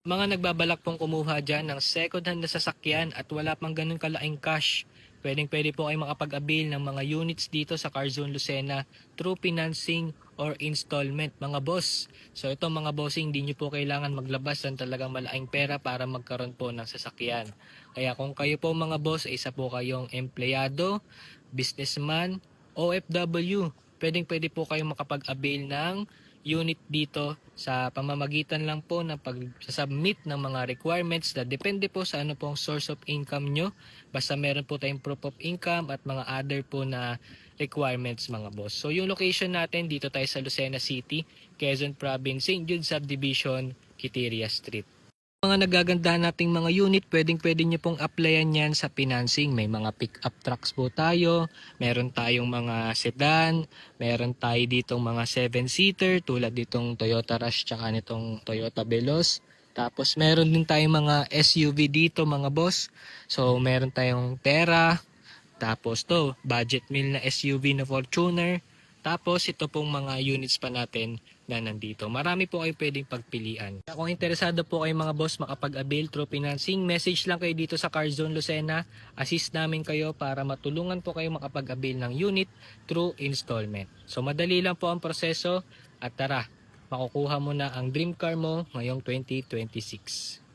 Mga nagbabalak pong kumuha dyan ng second hand na sasakyan at wala pang ganun kalaking cash, pwedeng-pwede po kayo makapag-avail ng mga units dito sa Carzon Lucena through financing or installment, mga boss. So ito mga bossing, hindi nyo po kailangan maglabas ng talagang malaking pera para magkaroon po ng sasakyan. Kaya kung kayo po mga boss, isa po kayong empleyado, businessman, OFW, pwedeng-pwede po kayong makapag-avail ng unit dito sa pamamagitan lang po ng pag-submit ng mga requirements na depende po sa ano pong source of income nyo. Basta meron po tayong proof of income at mga other po na requirements mga boss. So yung location natin dito tayo sa Lucena City, Quezon Province, St. Jude Subdivision, Quiteria Street. Mga nagagandahan nating mga unit, pwedeng-pwede nyo pong applyan yan sa financing. May mga pick-up trucks po tayo, meron tayong mga sedan, meron tayo ditong mga 7-seater tulad ditong Toyota Rush tsaka nitong Toyota Veloz. Tapos meron din tayong mga SUV dito mga boss. So meron tayong Terra, tapos to budget meal na SUV na Fortuner. Tapos ito pong mga units pa natin na nandito. Marami po kayo pwedeng pagpilian. Kung interesado po kayo mga boss makapag-avail through financing, message lang kayo dito sa Carzon Lucena. Assist namin kayo para matulungan po kayo makapag-avail ng unit through installment. So madali lang po ang proseso at tara, makukuha mo na ang dream car mo ngayong 2026.